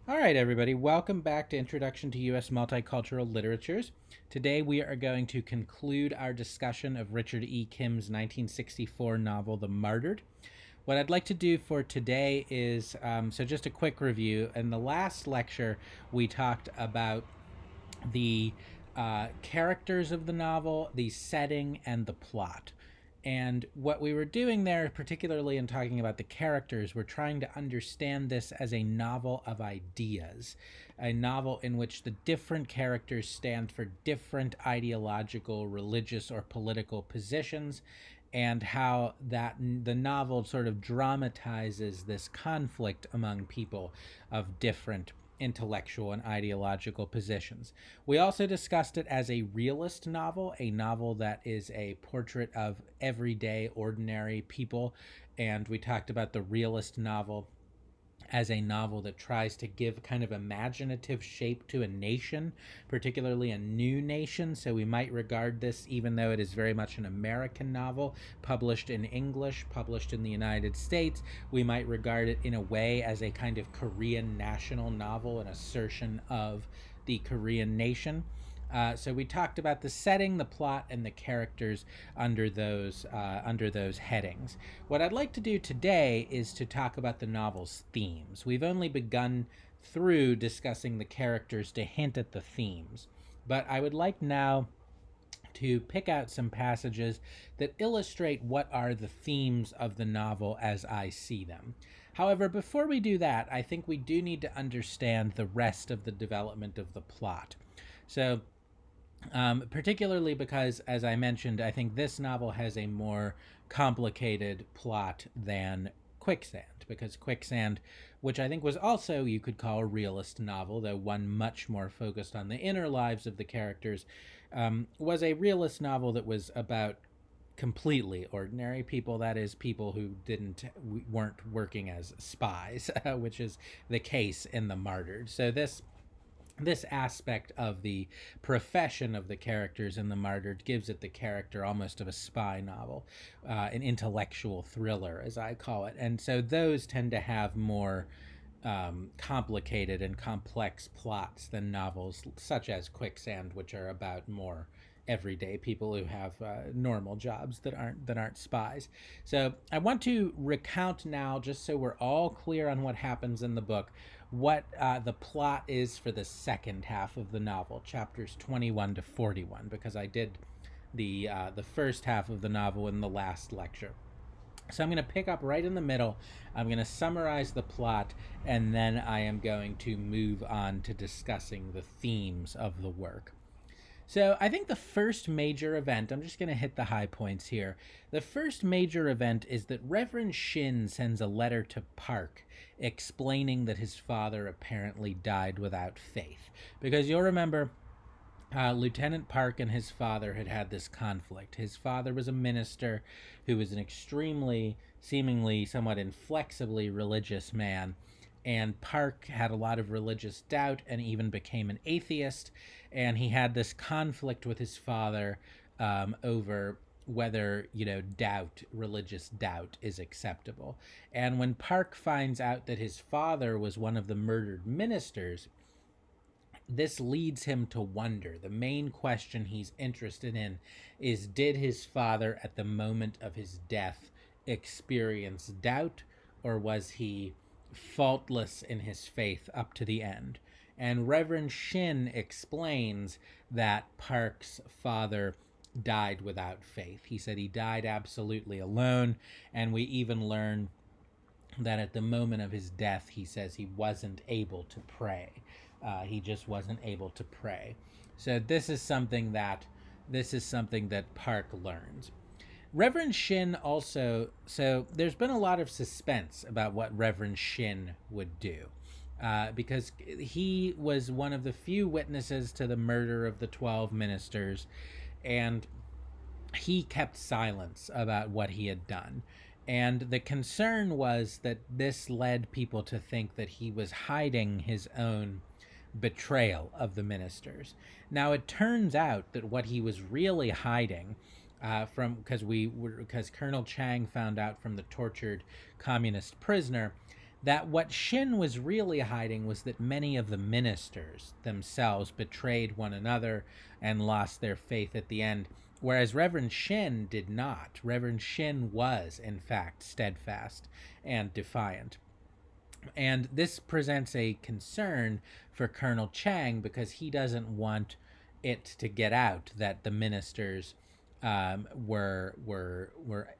All right, everybody, welcome back to Introduction to U.S. Multicultural Literatures. Today we are going to conclude our discussion of Richard E. Kim's 1964 novel, The Martyred. What I'd like to do for today is just a quick review. In the last lecture, we talked about the characters of the novel, the setting, and the plot. And what we were doing there, particularly in talking about the characters, we're trying to understand this as a novel of ideas, a novel in which the different characters stand for different ideological, religious, or political positions, and how that the novel sort of dramatizes this conflict among people of different intellectual and ideological positions. We also discussed it as a realist novel, a novel that is a portrait of everyday, ordinary people. And we talked about the realist novel as a novel that tries to give kind of imaginative shape to a nation, particularly a new nation. So we might regard this, even though it is very much an American novel, published in English, published in the United States, we might regard it in a way as a kind of Korean national novel, an assertion of the Korean nation. So we talked about the setting, the plot, and the characters under those headings. What I'd like to do today is to talk about the novel's themes. We've only begun through discussing the characters to hint at the themes, but I would like now to pick out some passages that illustrate what are the themes of the novel as I see them. However, before we do that, I think we do need to understand the rest of the development of the plot. So, particularly because, as I mentioned, I think this novel has a more complicated plot than Quicksand, because Quicksand, which I think was also you could call a realist novel, though one much more focused on the inner lives of the characters, was a realist novel that was about completely ordinary people, that is, people who weren't working as spies, which is the case in The Martyred. So this aspect of the profession of the characters in The Martyred gives it the character almost of a spy novel, an intellectual thriller, as I call it. And so those tend to have more complicated and complex plots than novels such as Quicksand, which are about more everyday people who have normal jobs that aren't spies. So I want to recount now, just so we're all clear on what happens in the book, what the plot is for the second half of the novel, chapters 21 to 41, because I did the first half of the novel in the last lecture. So I'm going to pick up right in the middle. I'm going to summarize the plot, and then I am going to move on to discussing the themes of the work. So I think the first major event, I'm just going to hit the high points here. The first major event is that Reverend Shin sends a letter to Park explaining that his father apparently died without faith. Because you'll remember Lieutenant Park and his father had this conflict. His father was a minister who was an extremely, seemingly somewhat inflexibly religious man, and Park had a lot of religious doubt and even became an atheist. And he had this conflict with his father over whether religious doubt is acceptable. And when Park finds out that his father was one of the murdered ministers, this leads him to wonder. The main question he's interested in is, did his father at the moment of his death experience doubt, or was he faultless in his faith up to the end? And Reverend Shin explains that Park's father died without faith. He said he died absolutely alone, and we even learn that at the moment of his death, he says he wasn't able to pray. He just wasn't able to pray. So this is something that Park learns. Reverend Shin also, so there's been a lot of suspense about what Reverend Shin would do, because he was one of the few witnesses to the murder of the 12 ministers, and he kept silence about what he had done. And the concern was that this led people to think that he was hiding his own betrayal of the ministers. Now it turns out that what he was really hiding, because Colonel Chang found out from the tortured communist prisoner that what Shin was really hiding was that many of the ministers themselves betrayed one another and lost their faith at the end, whereas Reverend Shin did not. Reverend Shin was, in fact, steadfast and defiant. And this presents a concern for Colonel Chang because he doesn't want it to get out that the ministers were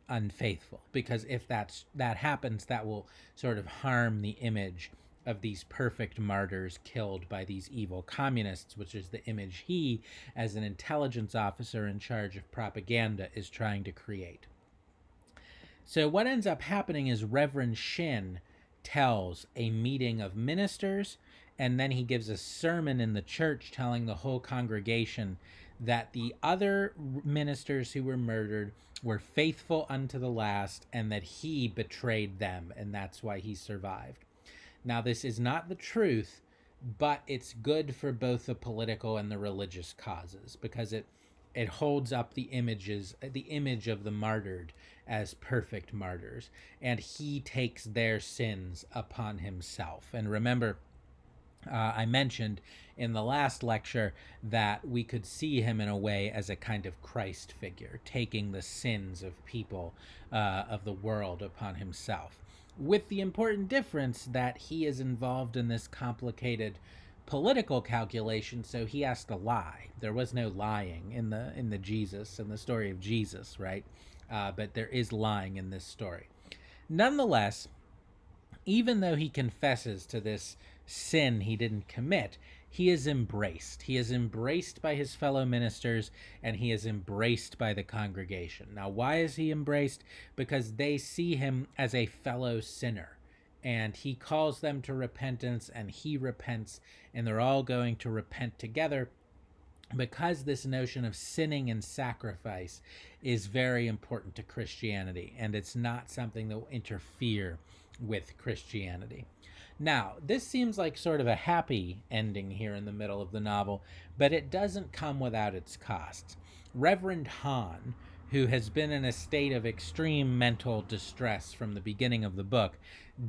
unfaithful, because if that happens, that will sort of harm the image of these perfect martyrs killed by these evil communists, which is the image he, as an intelligence officer in charge of propaganda, is trying to create. So what ends up happening is Reverend Shin tells a meeting of ministers, and then he gives a sermon in the church telling the whole congregation that the other ministers who were murdered were faithful unto the last, and that he betrayed them, and that's why he survived. Now, this is not the truth, but it's good for both the political and the religious causes, because it holds up the image of the martyred as perfect martyrs, and he takes their sins upon himself. And remember, I mentioned in the last lecture that we could see him in a way as a kind of Christ figure, taking the sins of people, of the world, upon himself, with the important difference that he is involved in this complicated political calculation, so he has to lie. There was no lying in the story of Jesus, right? But there is lying in this story. Nonetheless, even though he confesses to this sin he didn't commit, he is embraced. He is embraced by his fellow ministers, and he is embraced by the congregation. Now, why is he embraced? Because they see him as a fellow sinner, and he calls them to repentance, and he repents, and they're all going to repent together, because this notion of sinning and sacrifice is very important to Christianity, and it's not something that will interfere with Christianity. Now, this seems like sort of a happy ending here in the middle of the novel, but it doesn't come without its costs. Reverend Han, who has been in a state of extreme mental distress from the beginning of the book,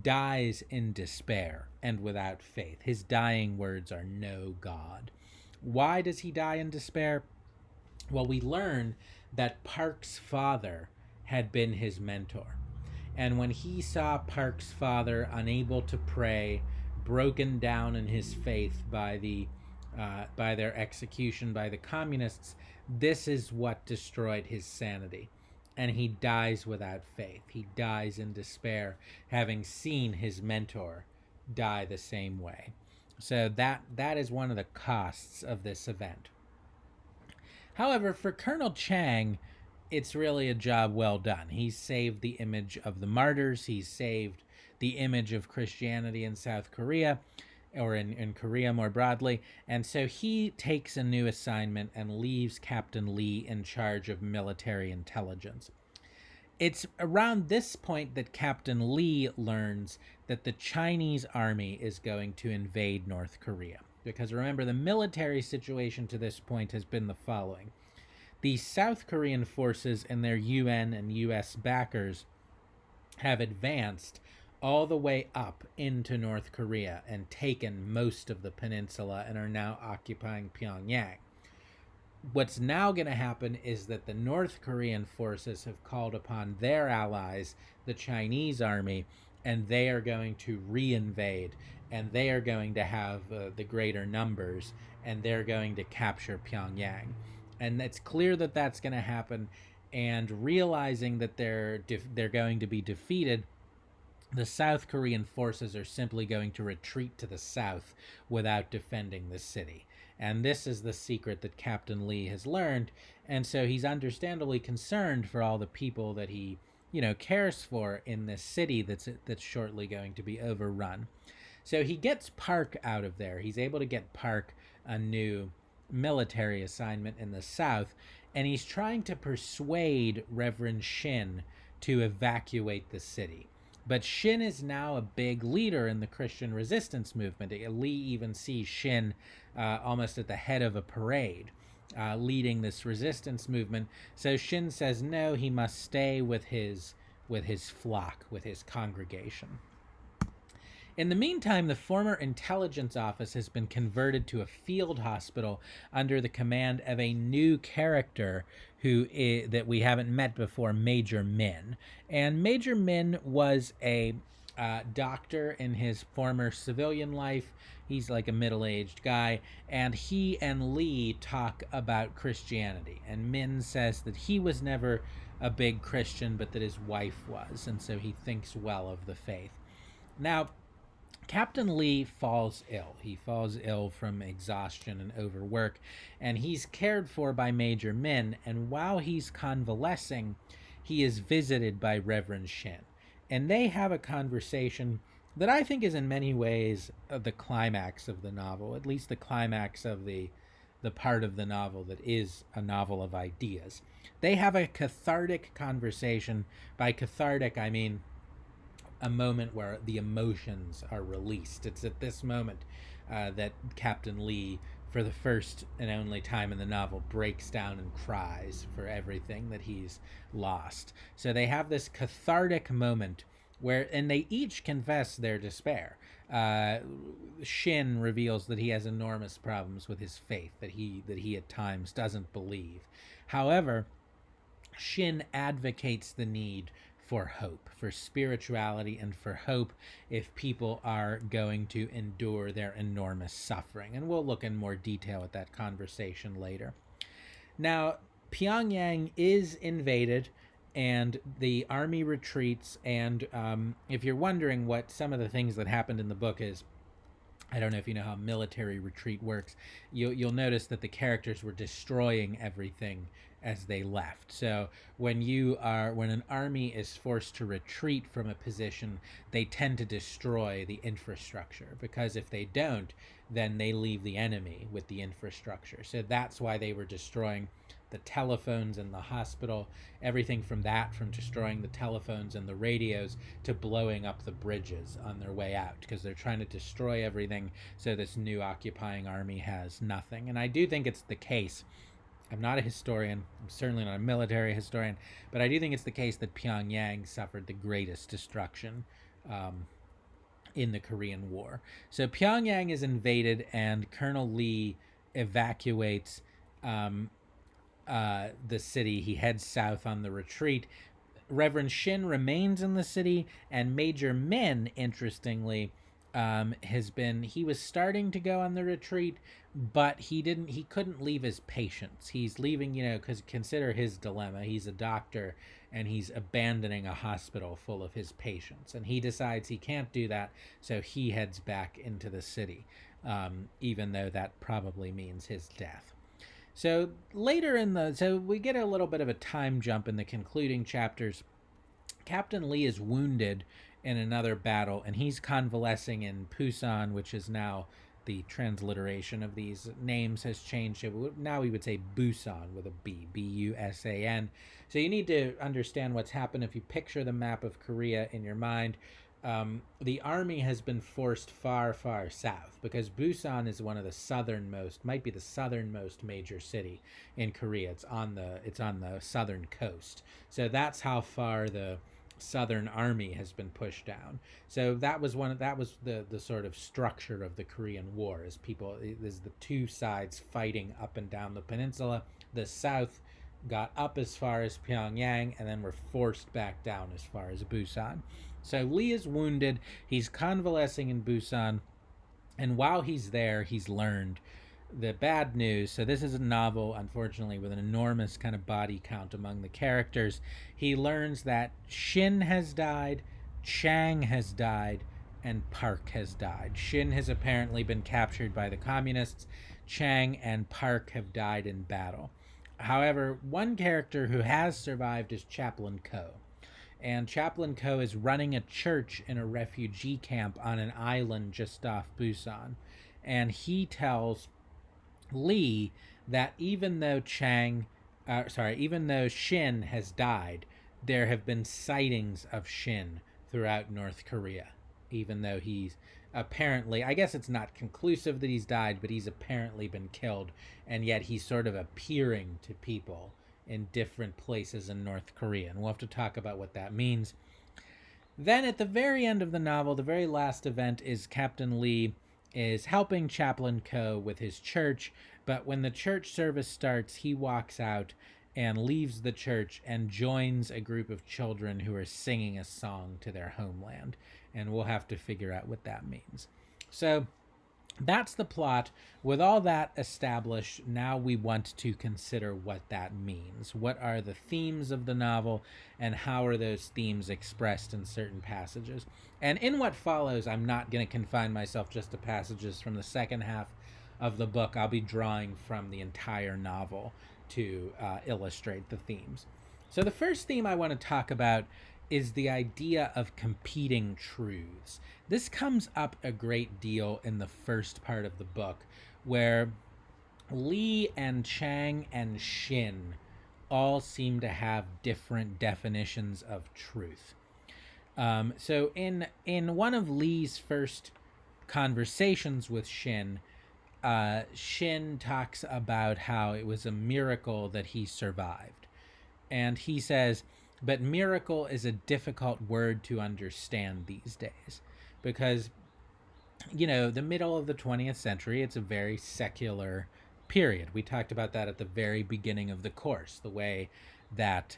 dies in despair and without faith. His dying words are, "No God." Why does he die in despair? Well, we learn that Park's father had been his mentor. And when he saw Park's father unable to pray, broken down in his faith by their execution by the communists, this is what destroyed his sanity. And he dies without faith. He dies in despair, having seen his mentor die the same way. So that is one of the costs of this event. However, for Colonel Chang, it's really a job well done. He's saved the image of the martyrs. He's saved the image of Christianity in South Korea, or in Korea more broadly. And so he takes a new assignment and leaves Captain Lee in charge of military intelligence. It's around this point that Captain Lee learns that the Chinese army is going to invade North Korea. Because remember, the military situation to this point has been the following. The South Korean forces and their UN and US backers have advanced all the way up into North Korea and taken most of the peninsula and are now occupying Pyongyang. What's now going to happen is that the North Korean forces have called upon their allies, the Chinese army, and they are going to reinvade, and they are going to have the greater numbers, and they're going to capture Pyongyang. And it's clear that that's going to happen, and realizing that they're going to be defeated, the South Korean forces are simply going to retreat to the south without defending the city. And this is the secret that Captain Lee has learned, and so he's understandably concerned for all the people that he, cares for in this city that's shortly going to be overrun. So he gets Park out of there. He's able to get Park a new military assignment in the south, and he's trying to persuade Reverend Shin to evacuate the city. But Shin is now a big leader in the Christian resistance movement. Lee even sees Shin almost at the head of a parade, leading this resistance movement. So Shin says no, he must stay with his flock, with his congregation. In the meantime, the former intelligence office has been converted to a field hospital under the command of a new character that we haven't met before, Major Min. And Major Min was a doctor in his former civilian life. He's like a middle-aged guy, and he and Lee talk about Christianity. And Min says that he was never a big Christian, but that his wife was, and so he thinks well of the faith. Now, Captain Lee falls ill. He falls ill from exhaustion and overwork, and he's cared for by Major Min. And while he's convalescing, he is visited by Reverend Shin. And they have a conversation that I think is in many ways the climax of the novel, at least the climax of the part of the novel that is a novel of ideas. They have a cathartic conversation. By cathartic, I mean a moment where the emotions are released. It's at this moment that Captain Lee, for the first and only time in the novel, breaks down and cries for everything that he's lost. So they have this cathartic moment where, and they each confess their despair. Shin reveals that he has enormous problems with his faith, that he at times doesn't believe. However, Shin advocates the need for hope, for spirituality, and for hope if people are going to endure their enormous suffering. And we'll look in more detail at that conversation later. Now, Pyongyang is invaded and the army retreats. And if you're wondering what some of the things that happened in the book is, I don't know if you know how military retreat works. You'll notice that the characters were destroying everything as they left. So when an army is forced to retreat from a position, they tend to destroy the infrastructure, because if they don't, then they leave the enemy with the infrastructure. So that's why they were destroying the telephones in the hospital, everything from destroying the telephones and the radios to blowing up the bridges on their way out, because they're trying to destroy everything so this new occupying army has nothing. And I do think it's the case. I'm not a historian, I'm certainly not a military historian, but I do think it's the case that Pyongyang suffered the greatest destruction in the Korean War. So Pyongyang is invaded, and Colonel Lee evacuates the city. He heads south on the retreat. Reverend Shin remains in the city, and Major Min, interestingly, he was starting to go on the retreat, but he couldn't leave his patients. He's leaving, because consider his dilemma. He's a doctor, and he's abandoning a hospital full of his patients, and he decides he can't do that, so he heads back into the city, even though that probably means his death. So so we get a little bit of a time jump in the concluding chapters. Captain Lee is wounded in another battle, and he's convalescing in Busan, which is now, the transliteration of these names has changed. Now we would say Busan with a B, B-U-S-A-N. So you need to understand what's happened. If you picture the map of Korea in your mind, the army has been forced far, far south, because Busan is one of the southernmost, might be the southernmost major city in Korea. It's on the southern coast. So that's how far the Southern Army has been pushed down. So that was the sort of structure of the Korean War, is the two sides fighting up and down the peninsula. The South got up as far as Pyongyang and then were forced back down as far as Busan. So Lee is wounded. He's convalescing in Busan, and while he's there, he's learned the bad news. So this is a novel, unfortunately, with an enormous kind of body count among the characters. He learns that Shin has died, Chang has died, and Park has died. Shin has apparently been captured by the communists. Chang and Park have died in battle. However, one character who has survived is Chaplain Ko. And Chaplain Ko is running a church in a refugee camp on an island just off Busan. And he tells Lee that even though Shin has died, there have been sightings of Shin throughout North Korea, even though he's apparently, I guess it's not conclusive that he's died, but he's apparently been killed, and yet he's sort of appearing to people in different places in North Korea, and we'll have to talk about what that means. Then at the very end of the novel, the very last event is Captain Lee is helping Chaplain Coe with his church, but when the church service starts, he walks out and leaves the church and joins a group of children who are singing a song to their homeland. And we'll have to figure out what that means. So that's the plot. With all that established, now we want to consider what that means. What are the themes of the novel, and how are those themes expressed in certain passages? And in what follows, I'm not going to confine myself just to passages from the second half of the book. I'll be drawing from the entire novel to illustrate the themes. So the first theme I want to talk about is the idea of competing truths. This comes up a great deal in the first part of the book, where Lee and Chang and Shin all seem to have different definitions of truth. So in one of Lee's first conversations with Shin, Shin talks about how it was a miracle that he survived. And he says, but miracle is a difficult word to understand these days because, you know, the middle of the 20th century, it's a very secular period. We talked about that at the very beginning of the course, the way that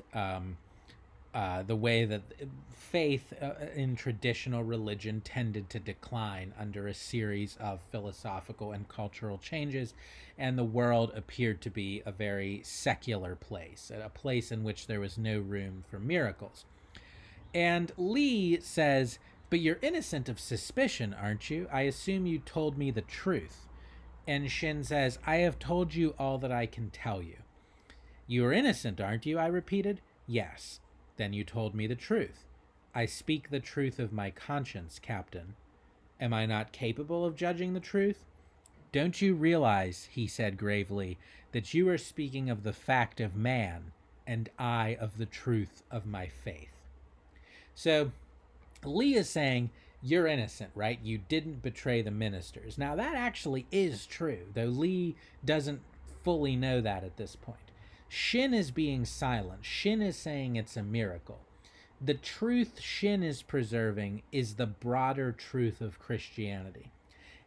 faith in traditional religion tended to decline under a series of philosophical and cultural changes, and the world appeared to be a very secular place, a place in which there was no room for miracles. And Lee says, but you're innocent of suspicion, aren't you? I assume you told me the truth. And Shin says, I have told you all that I can tell you. You are innocent, aren't you? I repeated. Yes. Then you told me the truth. I speak the truth of my conscience, Captain. Am I not capable of judging the truth? Don't you realize, he said gravely, that you are speaking of the fact of man, and I of the truth of my faith? So Lee is saying, you're innocent, right? You didn't betray the ministers. Now that actually is true, though Lee doesn't fully know that at this point. Shin is being silent. Shin is saying it's a miracle. The truth Shin is preserving is the broader truth of Christianity.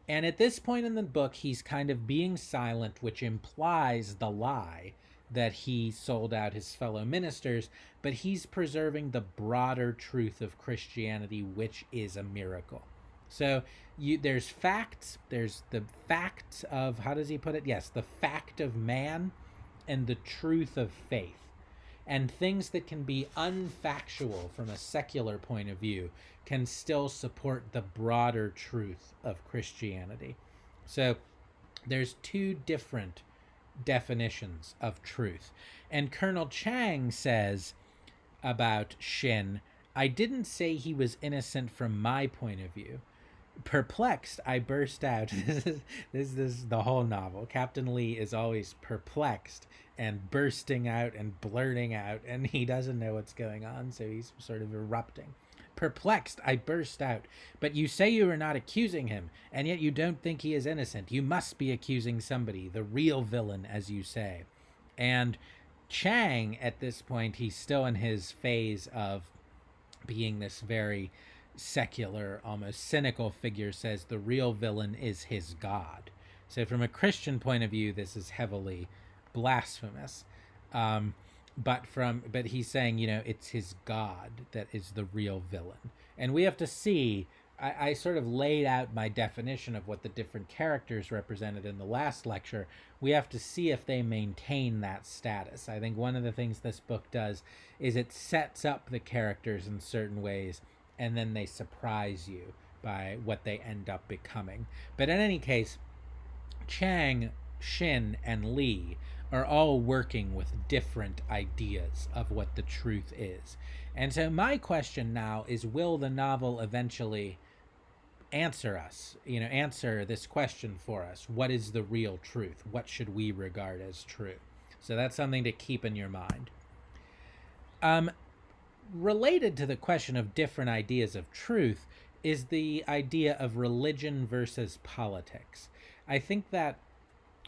And at this point in the book, he's kind of being silent, which implies the lie that he sold out his fellow ministers, but he's preserving the broader truth of Christianity, which is a miracle. So there's facts. There's the facts of, how does he put it? Yes, the fact of man and the truth of faith. And things that can be unfactual from a secular point of view can still support the broader truth of Christianity. So there's two different definitions of truth. And Colonel Chang says about Shin, I didn't say he was innocent from my point of view. Perplexed, I burst out. This is the whole novel. Captain Lee is always perplexed and bursting out and blurting out, and he doesn't know what's going on, so he's sort of erupting. Perplexed, I burst out. But you say you are not accusing him, and yet you don't think he is innocent. You must be accusing somebody, the real villain, as you say. And Chang, at this point, he's still in his phase of being this very secular, almost cynical figure, says the real villain is his God. So from a Christian point of view, this is heavily blasphemous. But he's saying, you know, it's his God that is the real villain. And we have to see, I sort of laid out my definition of what the different characters represented in the last lecture. We have to see if they maintain that status. I think one of the things this book does is it sets up the characters in certain ways, and then they surprise you by what they end up becoming. But in any case, Chang, Shin, and Lee are all working with different ideas of what the truth is. And so my question now is, will the novel eventually answer this question for us? What is the real truth? What should we regard as true? So that's something to keep in your mind. Related to the question of different ideas of truth is the idea of religion versus politics. I think that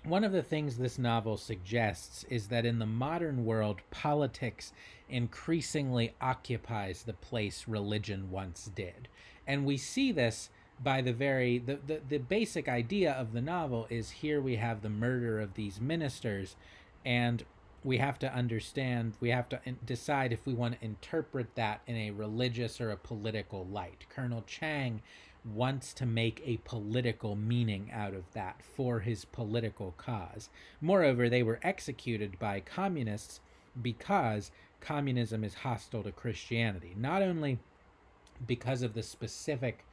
one of the things this novel suggests is that in the modern world, politics increasingly occupies the place religion once did. And we see this by the basic idea of the novel is here we have the murder of these ministers, and we have to understand, we have to decide if we want to interpret that in a religious or a political light. Colonel Chang wants to make a political meaning out of that for his political cause. Moreover, they were executed by communists because communism is hostile to Christianity, not only because of the specific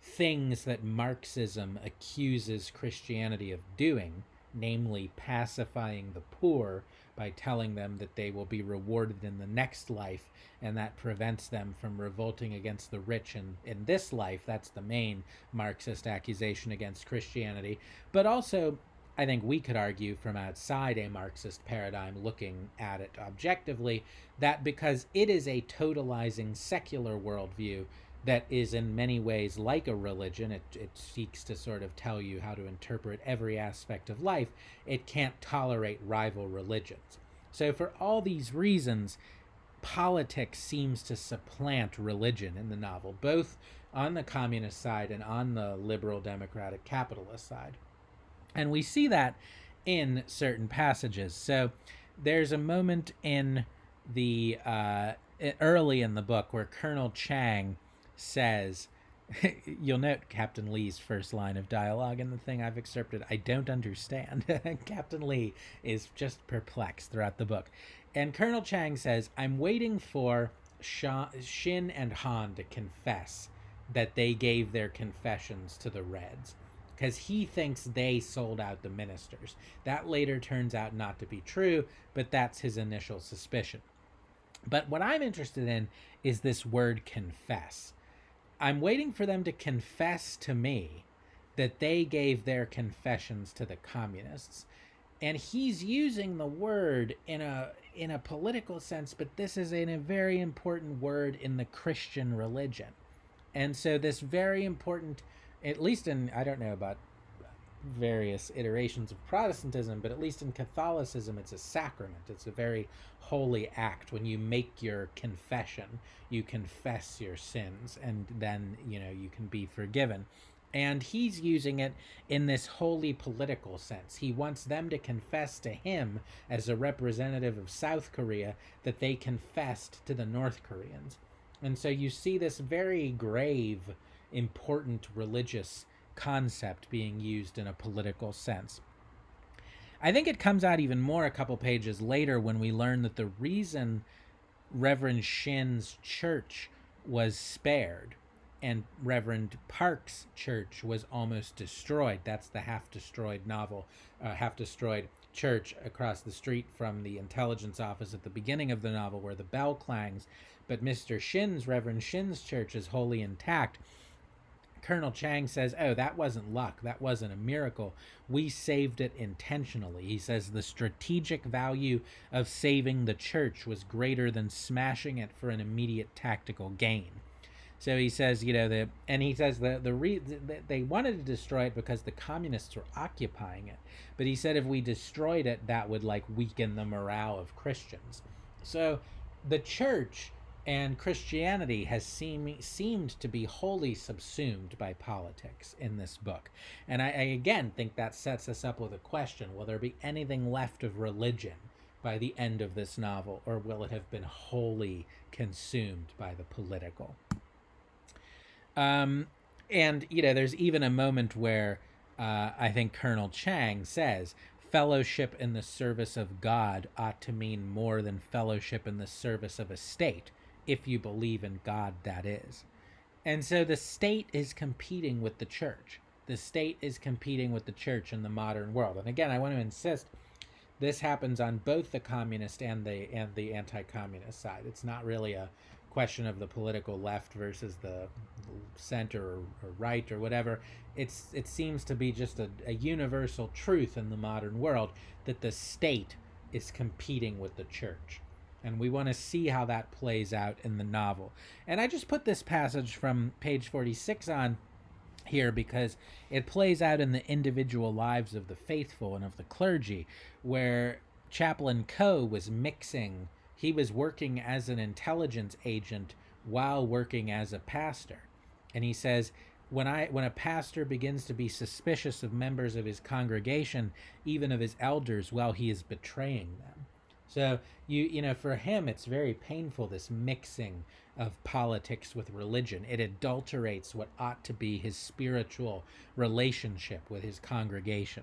things that Marxism accuses Christianity of doing, namely pacifying the poor by telling them that they will be rewarded in the next life, and that prevents them from revolting against the rich in this life. That's the main Marxist accusation against Christianity. But also, I think we could argue from outside a Marxist paradigm, looking at it objectively, that because it is a totalizing secular worldview that is in many ways like a religion, it seeks to sort of tell you how to interpret every aspect of life, it can't tolerate rival religions. So for all these reasons, politics seems to supplant religion in the novel, both on the communist side and on the liberal democratic capitalist side. And we see that in certain passages. So there's a moment in the early in the book where Colonel Chang says, you'll note Captain Lee's first line of dialogue in the thing I've excerpted, I don't understand. Captain Lee is just perplexed throughout the book. And Colonel Chang says, I'm waiting for Shin and Han to confess that they gave their confessions to the Reds, because he thinks they sold out the ministers. That later turns out not to be true, but that's his initial suspicion. But what I'm interested in is this word confess. I'm waiting for them to confess to me that they gave their confessions to the communists. And he's using the word in a political sense, but this is a very important word in the Christian religion. And so this very important, at least in, I don't know about various iterations of Protestantism, but at least in Catholicism, it's a sacrament. It's a very holy act. When you make your confession, you confess your sins, and then, you can be forgiven. And he's using it in this wholly political sense. He wants them to confess to him, as a representative of South Korea, that they confessed to the North Koreans. And so you see this very grave, important religious concept being used in a political sense. I think it comes out even more a couple pages later when we learn that the reason Reverend Shin's church was spared and Reverend Park's church was almost destroyed. That's the half-destroyed church across the street from the intelligence office at the beginning of the novel, where the bell clangs. But Reverend Shin's church is wholly intact. Colonel Chang says, oh, that wasn't luck. That wasn't a miracle. We saved it intentionally. He says the strategic value of saving the church was greater than smashing it for an immediate tactical gain. So he says, they wanted to destroy it because the communists were occupying it. But he said if we destroyed it, that would weaken the morale of Christians. So the church and Christianity has seemed to be wholly subsumed by politics in this book. And I again think that sets us up with a question. Will there be anything left of religion by the end of this novel, or will it have been wholly consumed by the political? And, there's even a moment where I think Colonel Chang says, fellowship in the service of God ought to mean more than fellowship in the service of a state, if you believe in God, that is. And so the state is competing with the church. The state is competing with the church in the modern world. And again, I want to insist, this happens on both the communist and the anti-communist side. It's not really a question of the political left versus the center or right or whatever. It seems to be just a universal truth in the modern world that the state is competing with the church. And we want to see how that plays out in the novel. And I just put this passage from page 46 on here, because it plays out in the individual lives of the faithful and of the clergy, where Chaplain Coe was mixing, he was working as an intelligence agent while working as a pastor. And he says, when a pastor begins to be suspicious of members of his congregation, even of his elders, well, he is betraying them. So for him, it's very painful, this mixing of politics with religion. It adulterates what ought to be his spiritual relationship with his congregation.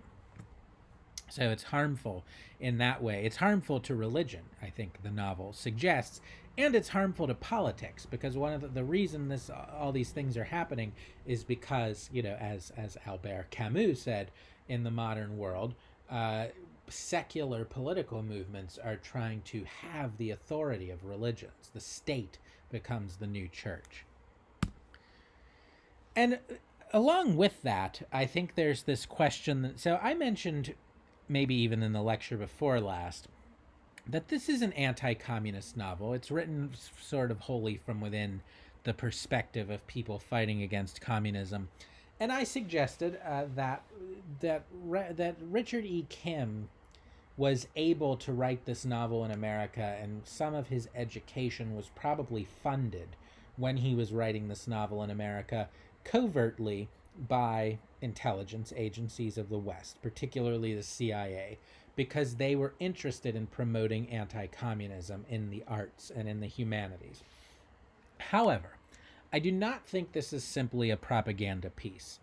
So it's harmful in that way. It's harmful to religion, I think the novel suggests, and it's harmful to politics, because one of the reason all these things are happening is because, as Albert Camus said, in the modern world, secular political movements are trying to have the authority of religions. The state becomes the new church. And along with that, I think there's this question so I mentioned, maybe even in the lecture before last, that this is an anti-communist novel. It's written sort of wholly from within the perspective of people fighting against communism. And I suggested that Richard E. Kim was able to write this novel in America, and some of his education was probably funded when he was writing this novel in America covertly by intelligence agencies of the West, particularly the CIA, because they were interested in promoting anti-communism in the arts and in the humanities. However, I do not think this is simply a propaganda piece.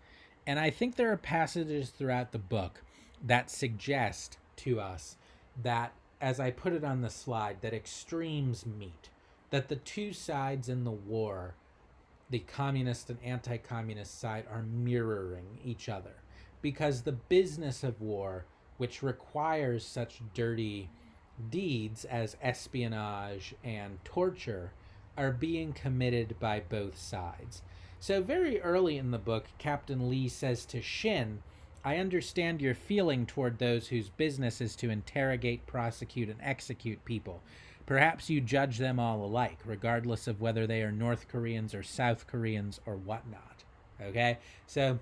And I think there are passages throughout the book that suggest to us that, as I put it on the slide, that extremes meet, that the two sides in the war, the communist and anti-communist side, are mirroring each other, because the business of war, which requires such dirty deeds as espionage and torture, are being committed by both sides. So very early in the book, Captain Lee says to Shin, I understand your feeling toward those whose business is to interrogate, prosecute, and execute people. Perhaps you judge them all alike, regardless of whether they are North Koreans or South Koreans or whatnot. Okay? So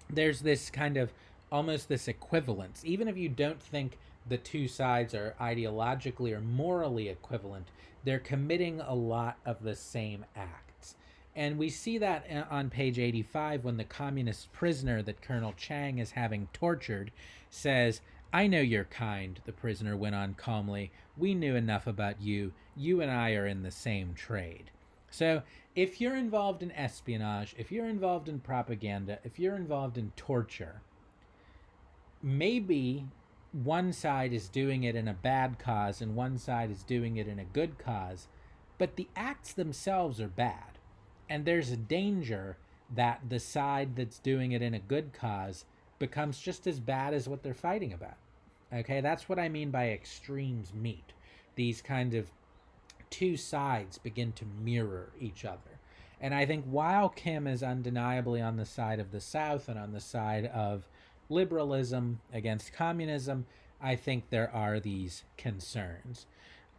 there's this kind of almost this equivalence. Even if you don't think the two sides are ideologically or morally equivalent, they're committing a lot of the same acts. And we see that on page 85 when the communist prisoner that Colonel Chang is having tortured says, I know you're kind, the prisoner went on calmly. We knew enough about you. You and I are in the same trade. So if you're involved in espionage, if you're involved in propaganda, if you're involved in torture, maybe one side is doing it in a bad cause and one side is doing it in a good cause, but the acts themselves are bad. And there's a danger that the side that's doing it in a good cause becomes just as bad as what they're fighting about. Okay, that's what I mean by extremes meet. These kind of two sides begin to mirror each other. And I think while Kim is undeniably on the side of the South and on the side of liberalism against communism, I think there are these concerns.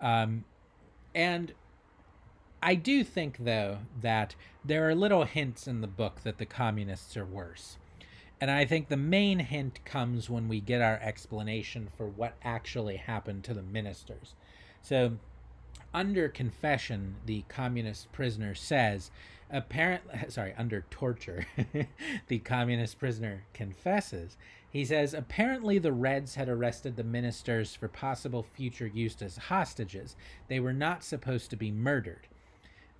And I do think, though, that there are little hints in the book that the communists are worse. And I think the main hint comes when we get our explanation for what actually happened to the ministers. So, under confession, the communist prisoner says, under torture, the communist prisoner confesses. He says, apparently the Reds had arrested the ministers for possible future use as hostages. They were not supposed to be murdered.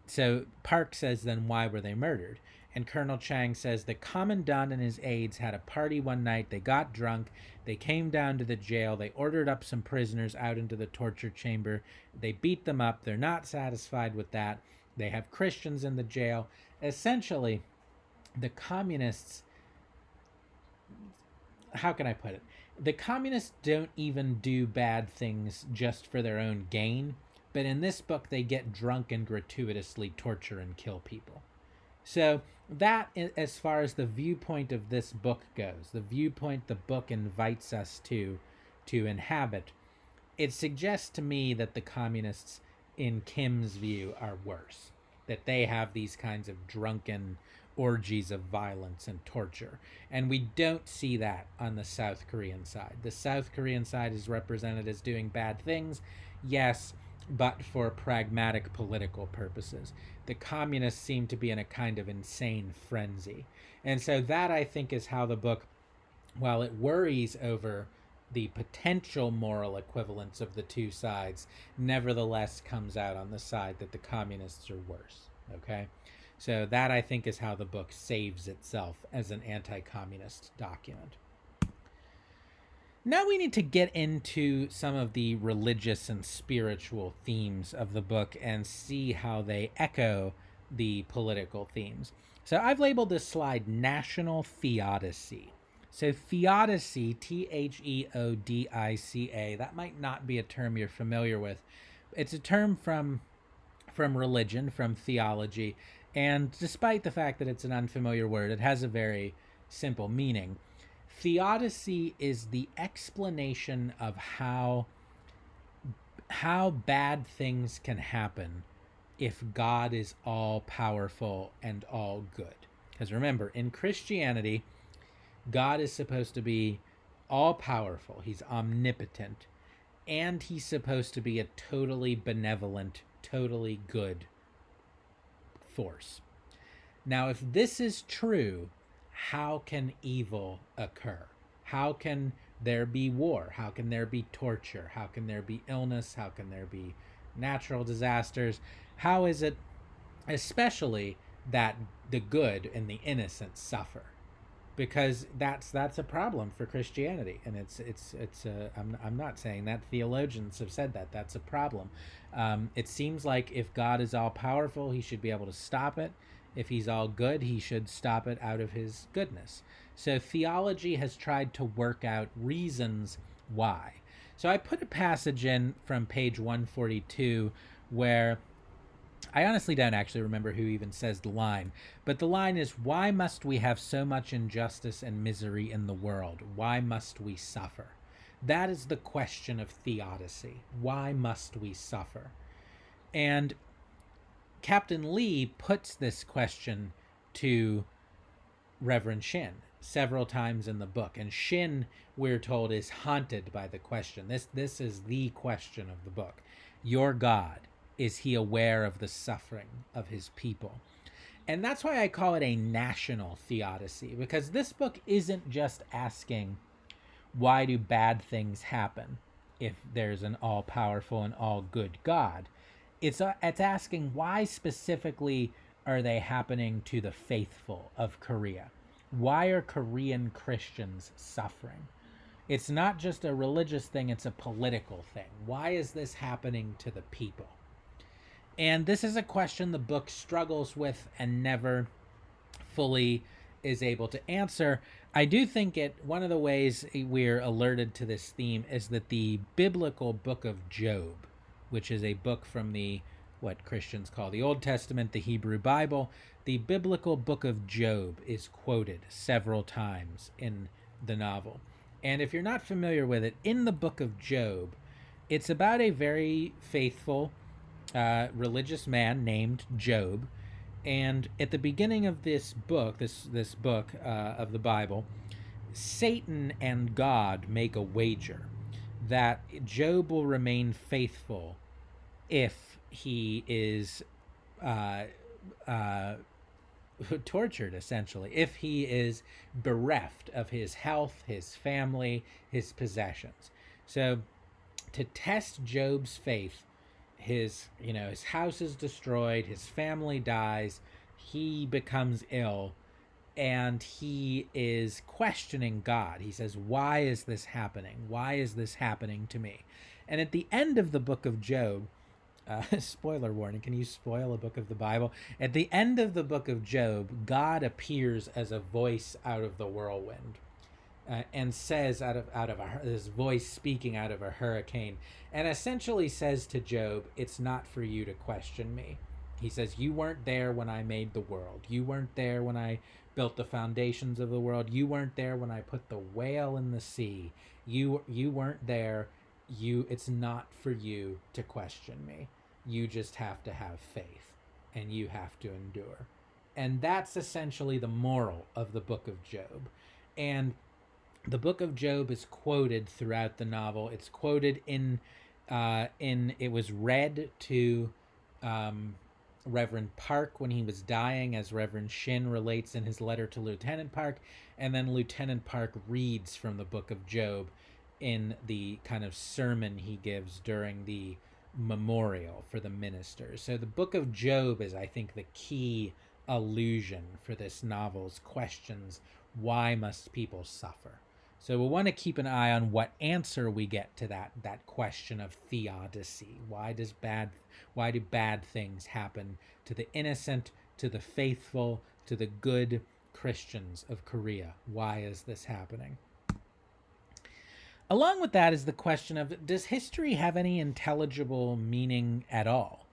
So Park says, then why were they murdered? And Colonel Chang says the commandant and his aides had a party one night. They got drunk. They came down to the jail. They ordered up some prisoners out into the torture chamber. They beat them up. They're not satisfied with that. They have Christians in the jail. Essentially, the communists, how can I put it? The communists don't even do bad things just for their own gain. But in this book, they get drunk and gratuitously torture and kill people. So that, as far as the viewpoint of this book goes, the viewpoint the book invites us to inhabit, it suggests to me that the communists, in Kim's view, are worse. That they have these kinds of drunken orgies of violence and torture. And we don't see that on the South Korean side. The South Korean side is represented as doing bad things, yes, but for pragmatic political purposes. The communists seem to be in a kind of insane frenzy. And so that, I think, is how the book, while it worries over the potential moral equivalence of the two sides, nevertheless comes out on the side that the communists are worse. Okay? So that, I think, is how the book saves itself as an anti-communist document. Now we need to get into some of the religious and spiritual themes of the book and see how they echo the political themes. So I've labeled this slide National Theodicy. So theodicy, Theodica, that might not be a term you're familiar with. It's a term from religion, from theology, and despite the fact that it's an unfamiliar word, it has a very simple meaning. Theodicy is the explanation of how bad things can happen if God is all powerful and all good. Because remember, in Christianity, God is supposed to be all powerful. He's omnipotent. And he's supposed to be a totally benevolent, totally good force. Now, if this is true, how can evil occur? How can there be war? How can there be torture? How can there be illness? How can there be natural disasters? How is it especially that the good and the innocent suffer? Because that's a problem for Christianity, and I'm not saying that, theologians have said that that's a problem. It seems like if God is all powerful, he should be able to stop it. If he's all good, he should stop it out of his goodness. So theology has tried to work out reasons why. So I put a passage in from page 142 where I honestly don't actually remember who even says the line, but the line is, why must we have so much injustice and misery in the world? Why must we suffer? That is the question of theodicy. Why must we suffer? And Captain Lee puts this question to Reverend Shin several times in the book. And Shin, we're told, is haunted by the question. This is the question of the book. Your God, is he aware of the suffering of his people? And that's why I call it a national theodicy, because this book isn't just asking, why do bad things happen if there's an all-powerful and all-good God? It's asking, why specifically are they happening to the faithful of Korea? Why are Korean Christians suffering? It's not just a religious thing, it's a political thing. Why is this happening to the people? And this is a question the book struggles with and never fully is able to answer. I do think one of the ways we're alerted to this theme is that the biblical book of Job, which is a book from what Christians call the Old Testament, the Hebrew Bible, the biblical book of Job is quoted several times in the novel. And if you're not familiar with it, in the book of Job, it's about a very faithful religious man named Job. And at the beginning of this book, this book of the Bible, Satan and God make a wager that Job will remain faithful if he is tortured, essentially, if he is bereft of his health, his family, his possessions. So to test Job's faith, his house is destroyed, his family dies, he becomes ill, and he is questioning God. He says, why is this happening? Why is this happening to me? And at the end of the book of Job, spoiler warning, can you spoil a book of the Bible? At the end of the book of Job, God appears as a voice out of the whirlwind. And says out of this voice speaking out of a hurricane, and essentially says to Job, it's not for you to question me. He says, you weren't there when I made the world. You weren't there when I built the foundations of the world. You weren't there when I put the whale in the sea. You weren't there. It's not for you to question me. You just have to have faith, and you have to endure. And that's essentially the moral of the book of Job. And the book of Job is quoted throughout the novel. It's quoted it was read to Reverend Park when he was dying, as Reverend Shin relates in his letter to Lieutenant Park, and then Lieutenant Park reads from the book of Job in the kind of sermon he gives during the memorial for the ministers. So the book of Job is, I think, the key allusion for this novel's questions. Why must people suffer? So we'll want to keep an eye on what answer we get to that question of theodicy. Why do bad things happen to the innocent, to the faithful, to the good Christians of Korea? Why is this happening? Along with that is the question of, does history have any intelligible meaning at all?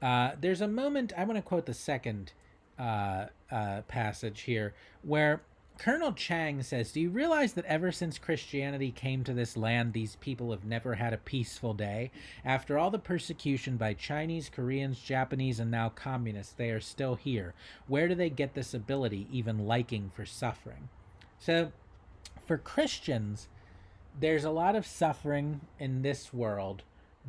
There's a moment, I want to quote the second passage here, where Colonel Chang says, "Do you realize that ever since Christianity came to this land, these people have never had a peaceful day? After all the persecution by Chinese, Koreans, Japanese, and now communists, they are still here. Where do they get this ability, even liking for suffering?" So, for Christians, there's a lot of suffering in this world,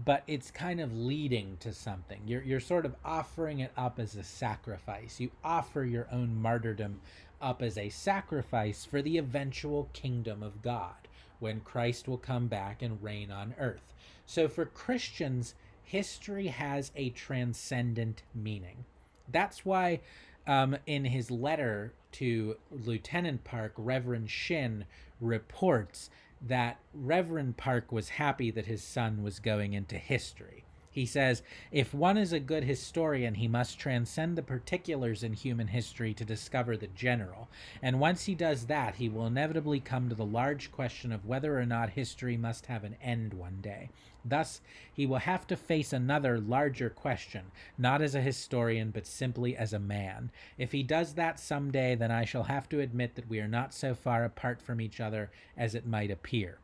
but it's kind of leading to something. You're sort of offering it up as a sacrifice. You offer your own martyrdom up as a sacrifice for the eventual kingdom of God, when Christ will come back and reign on earth. So for Christians, history has a transcendent meaning. That's why in his letter to Lieutenant Park, Reverend Shin reports that Reverend Park was happy that his son was going into history. He says, "If one is a good historian, he must transcend the particulars in human history to discover the general. And once he does that, he will inevitably come to the large question of whether or not history must have an end one day. Thus, he will have to face another, larger question, not as a historian, but simply as a man. If he does that someday, then I shall have to admit that we are not so far apart from each other as it might appear."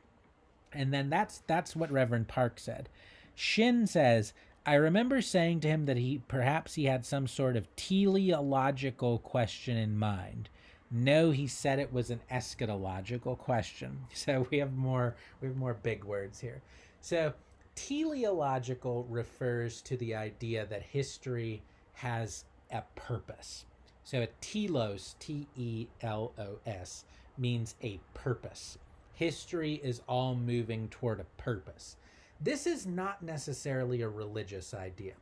And then that's what Reverend Park said. Shin says, "I remember saying to him that perhaps he had some sort of teleological question in mind. No, he said it was an eschatological question." So we have more big words here. So teleological refers to the idea that history has a purpose. So a telos, T-E-L-O-S, means a purpose. History is all moving toward a purpose. This is not necessarily a religious idea.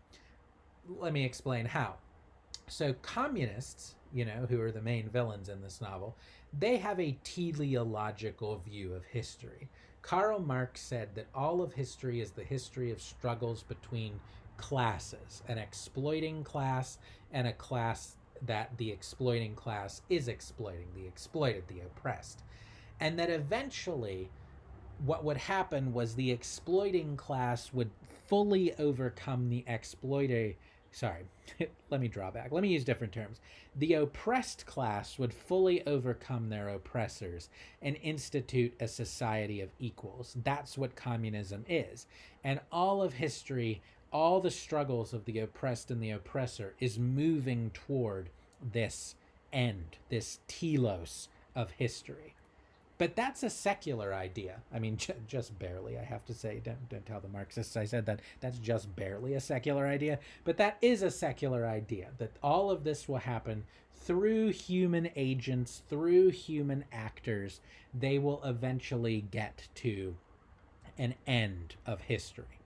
Let me explain how. So communists, who are the main villains in this novel, they have a teleological view of history. Karl Marx said that all of history is the history of struggles between classes, an exploiting class and a class that the exploiting class is exploiting, the exploited, the oppressed. And that eventually what would happen was the exploiting class would fully overcome the exploiter. Sorry, let me draw back. Let me use different terms. The oppressed class would fully overcome their oppressors and institute a society of equals. That's what communism is. And all of history, all the struggles of the oppressed and the oppressor is moving toward this end, this telos of history. But that's a secular idea. I mean, just barely, I have to say. Don't tell the Marxists I said that. That's just barely a secular idea. But that is a secular idea, that all of this will happen through human agents, through human actors. They will eventually get to an end of history.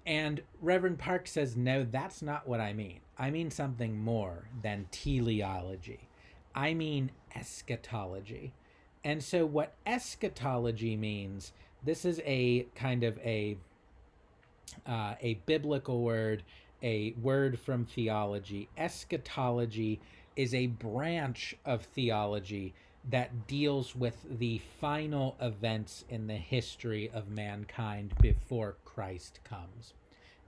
And Reverend Park says, no, that's not what I mean. I mean something more than teleology. I mean eschatology. And so what eschatology means, this is a kind of a biblical word, a word from theology. Eschatology is a branch of theology that deals with the final events in the history of mankind before Christ comes.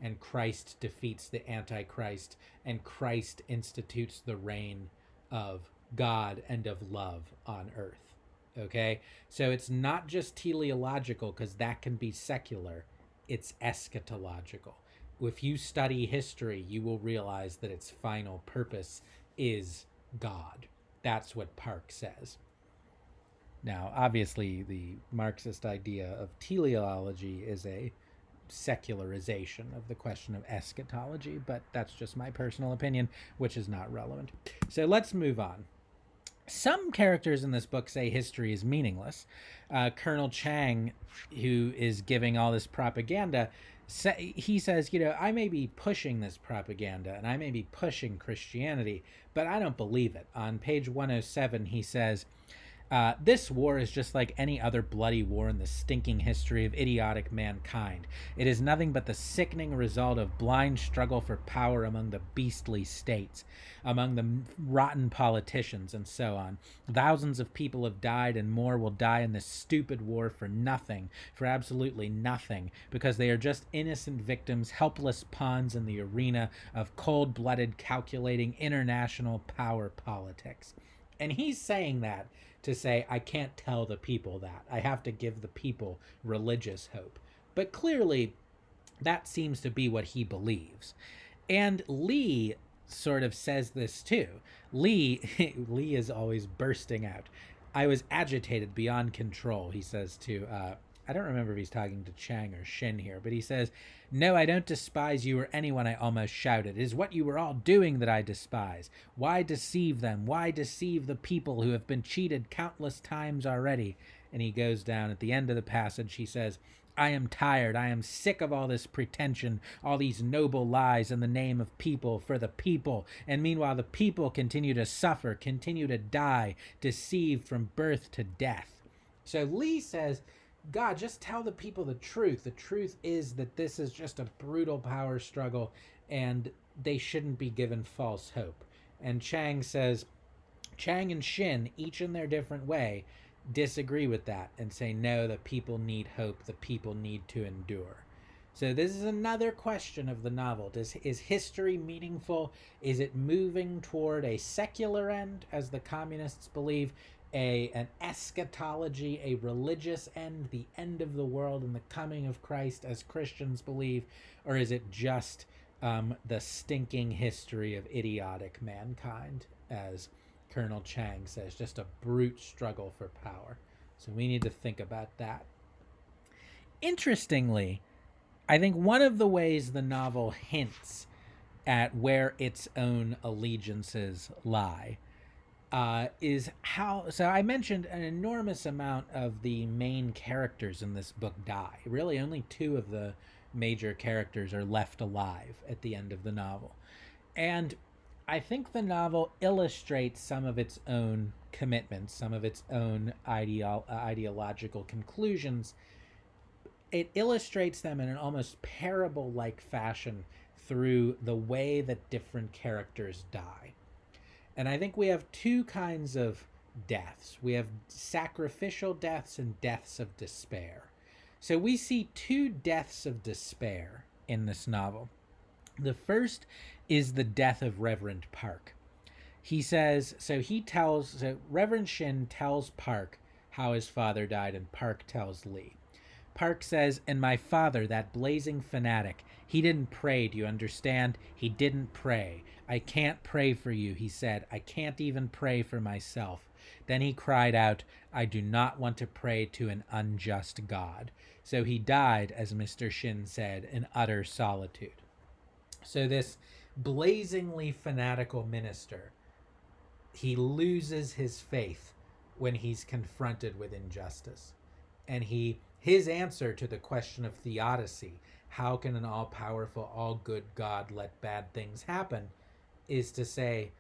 And Christ defeats the Antichrist, and Christ institutes the reign of God and of love on earth. Okay, so it's not just teleological, because that can be secular. It's eschatological. If you study history, you will realize that its final purpose is God. That's what Park says. Now, obviously, the Marxist idea of teleology is a secularization of the question of eschatology, but that's just my personal opinion, which is not relevant. So let's move on. Some characters in this book say history is meaningless. Colonel Chang, who is giving all this propaganda, he says, I may be pushing this propaganda and I may be pushing Christianity, but I don't believe it. On page 107, he says, this war is just like any other bloody war in the stinking history of idiotic mankind. It is nothing but the sickening result of blind struggle for power among the beastly states, among the rotten politicians, and so on. Thousands of people have died, and more will die in this stupid war for nothing, for absolutely nothing, because they are just innocent victims, helpless pawns in the arena of cold-blooded, calculating international power politics. And he's saying that to say, I can't tell the people that. I have to give the people religious hope. But clearly, that seems to be what he believes. And Lee sort of says this too. Lee is always bursting out. I was agitated beyond control, he says to, I don't remember if he's talking to Chang or Shin here, but he says, no, I don't despise you or anyone, I almost shouted. It is what you were all doing that I despise. Why deceive them? Why deceive the people who have been cheated countless times already? And he goes down at the end of the passage, he says, I am tired. I am sick of all this pretension, all these noble lies in the name of people for the people. And meanwhile, the people continue to suffer, continue to die, deceived from birth to death. So Lee says, God, just tell the people the truth. The truth is that this is just a brutal power struggle and they shouldn't be given false hope. And Chang says, Chang and Shin, each in their different way, disagree with that and say, no, the people need hope. The people need to endure. So this is another question of the novel. Is history meaningful? Is it moving toward a secular end, as the communists believe? An eschatology, a religious end, the end of the world and the coming of Christ, as Christians believe? Or is it just the stinking history of idiotic mankind, as Colonel Chang says, just a brute struggle for power? So we need to think about that. Interestingly, I think one of the ways the novel hints at where its own allegiances lie is how, so I mentioned an enormous amount of the main characters in this book die. Really only two of the major characters are left alive at the end of the novel. And I think the novel illustrates some of its own commitments, some of its own ideological conclusions. It illustrates them in an almost parable-like fashion through the way that different characters die. And I think we have two kinds of deaths. We have sacrificial deaths and deaths of despair. So we see two deaths of despair in this novel. The first is the death of Reverend Park. He says, so Reverend Shin tells Park how his father died, and Park tells Lee. Park says, and my father, that blazing fanatic, he didn't pray, do you understand? He didn't pray. I can't pray for you, he said. I can't even pray for myself. Then he cried out, I do not want to pray to an unjust God. So he died, as Mr. Shin said, in utter solitude. So this blazingly fanatical minister, he loses his faith when he's confronted with injustice. And his answer to the question of theodicy, how can an all-powerful, all-good God let bad things happen, is to say,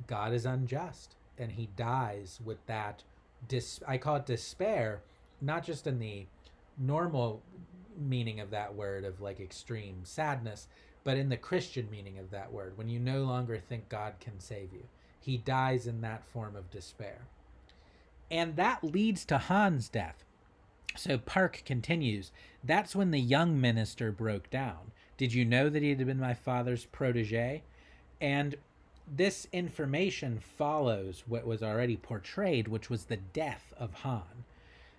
God is unjust. And he dies with that, I call it despair, not just in the normal meaning of that word of like extreme sadness, but in the Christian meaning of that word, when you no longer think God can save you. He dies in that form of despair. And that leads to Han's death. So Park continues, that's when the young minister broke down. Did you know that he had been my father's protege? And this information follows what was already portrayed, which was the death of Han.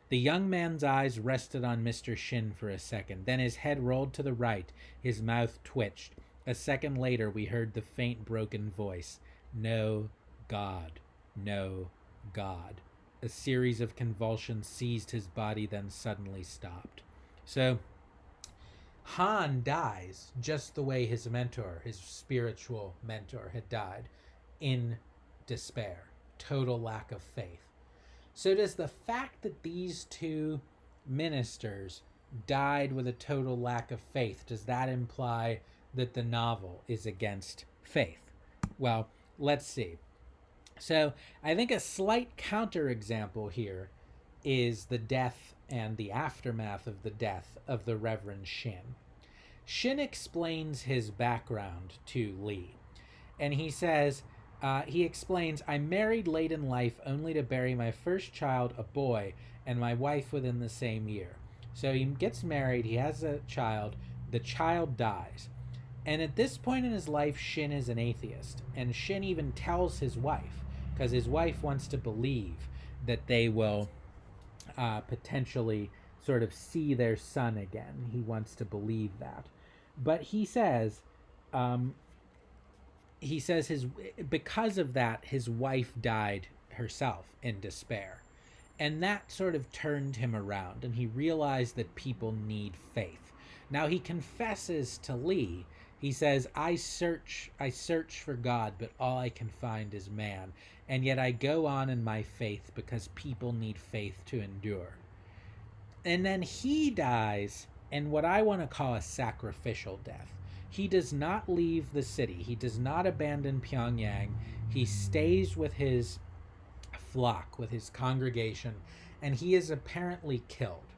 The young man's eyes rested on Mr. Shin for a second. Then his head rolled to the right. His mouth twitched. A second later, we heard the faint, broken voice. No God, no God. A series of convulsions seized his body, then suddenly stopped. So Han dies just the way his mentor, his spiritual mentor, had died, in despair, total lack of faith. So does the fact that these two ministers died with a total lack of faith, does that imply that the novel is against faith? Well, let's see. So I think a slight counterexample here is the death and the aftermath of the death of the Reverend Shin. Shin explains his background to Lee, and he says, he explains, "I married late in life only to bury my first child, a boy, and my wife within the same year." So he gets married, he has a child, the child dies. And at this point in his life, Shin is an atheist. And Shin even tells his wife, because his wife wants to believe that they will potentially sort of see their son again. He wants to believe that. But he says his because of that his wife died herself in despair, and that sort of turned him around, and he realized that people need faith. Now he confesses to Lee. He says, I search for God, but all I can find is man, and yet I go on in my faith because people need faith to endure. And then he dies in what I want to call a sacrificial death. He does not leave the city. He does not abandon Pyongyang. He stays with his flock, with his congregation, and he is apparently killed.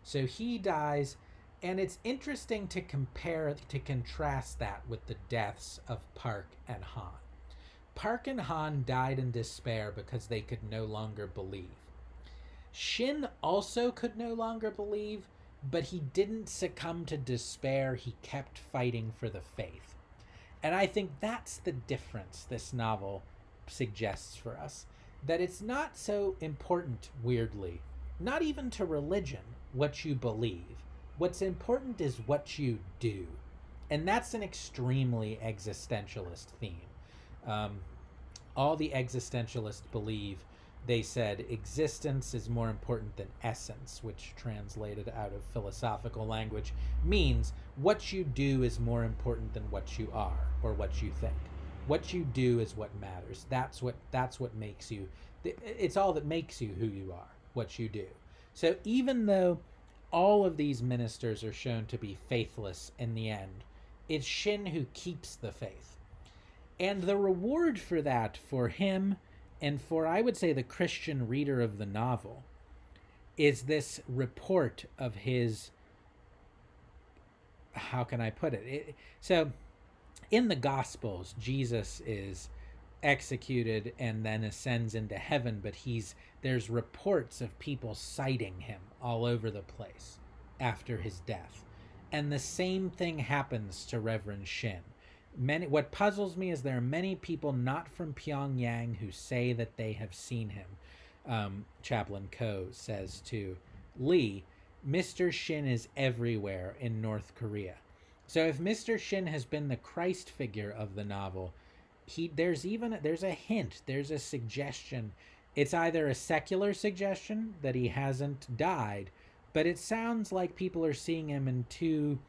So he dies, and it's interesting to contrast that with the deaths of Park and Han. Park and Han died in despair because they could no longer believe. Shin also could no longer believe, but he didn't succumb to despair. He kept fighting for the faith. And I think that's the difference this novel suggests for us. That it's not so important, weirdly, not even to religion, what you believe. What's important is what you do. And that's an extremely existentialist theme. All the existentialists believe, they said, existence is more important than essence, which translated out of philosophical language means what you do is more important than what you are or what you think. What you do is what matters. That's what makes you, it's all that makes you who you are, what you do. So even though all of these ministers are shown to be faithless in the end, it's Shin who keeps the faith. And the reward for that, for him and for, I would say, the Christian reader of the novel, is this report of his, how can I put it? So in the Gospels, Jesus is executed and then ascends into heaven, but there's reports of people citing him all over the place after his death. And the same thing happens to Reverend Shin. What puzzles me is there are many people not from Pyongyang who say that they have seen him. Chaplain Ko says to Lee, Mr. Shin is everywhere in North Korea. So if Mr. Shin has been the Christ figure of the novel, there's a hint, there's a suggestion. It's either a secular suggestion that he hasn't died, but it sounds like people are seeing him in too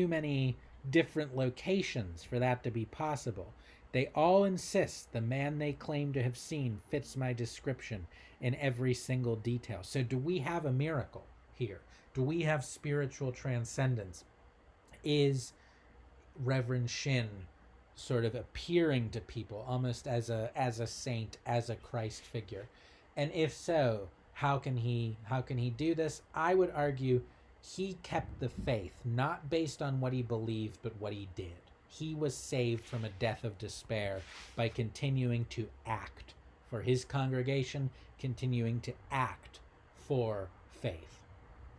many different locations for that to be possible. They all insist the man they claim to have seen fits my description in every single detail. So do we have a miracle here? Do we have spiritual transcendence? Is Reverend Shin sort of appearing to people almost as a saint, as a Christ figure? And if so, how can he do this? I would argue he kept the faith, not based on what he believed, but what he did. He was saved from a death of despair by continuing to act for his congregation, continuing to act for faith.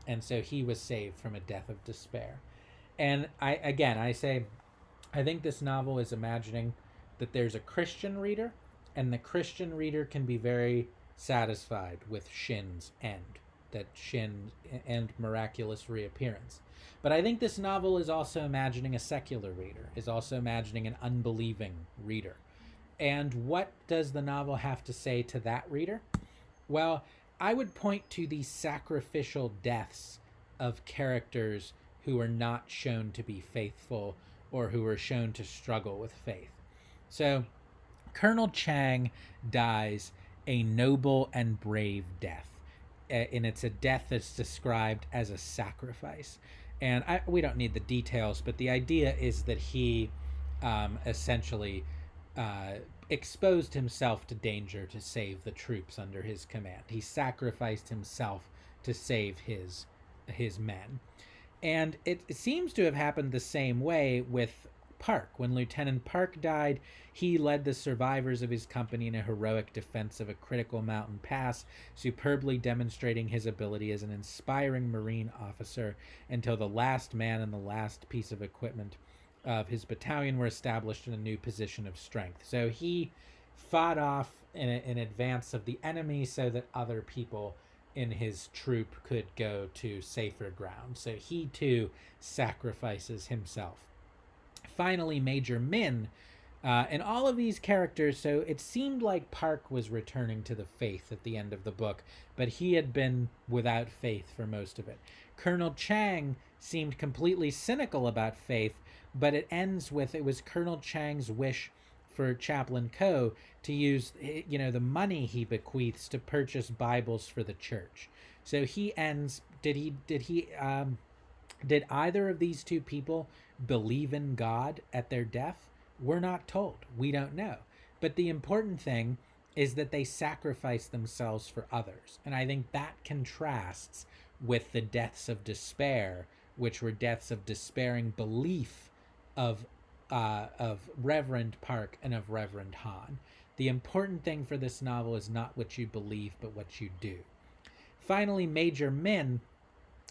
And so he was saved from a death of despair. And I think this novel is imagining that there's a Christian reader, and the Christian reader can be very satisfied with Shin's end, that Shin and miraculous reappearance. But I think this novel is also imagining a secular reader, is also imagining an unbelieving reader. And what does the novel have to say to that reader? Well, I would point to the sacrificial deaths of characters who are not shown to be faithful or who are shown to struggle with faith. So, Colonel Chang dies a noble and brave death. And it's a death that's described as a sacrifice. And we don't need the details, but the idea is that he essentially uh, exposed himself to danger to save the troops under his command. He sacrificed himself to save his men. And it seems to have happened the same way with Park. When Lieutenant Park died, he led the survivors of his company in a heroic defense of a critical mountain pass, superbly demonstrating his ability as an inspiring Marine officer until the last man and the last piece of equipment of his battalion were established in a new position of strength. So he fought off in advance of the enemy so that other people in his troop could go to safer ground. So he too sacrifices himself. Finally, Major Min, and all of these characters, so it seemed like Park was returning to the faith at the end of the book, but he had been without faith for most of it. Colonel Chang seemed completely cynical about faith, but it ends with it was Colonel Chang's wish for Chaplain Coe to use the money he bequeaths to purchase Bibles for the church. So he ends. Did either of these two people believe in God at their death? We're not told. We don't know. But the important thing is that they sacrificed themselves for others. And I think that contrasts with the deaths of despair, which were deaths of despairing belief of Reverend Park and of Reverend Han. The important thing for this novel is not what you believe, but what you do. Finally, Major Min,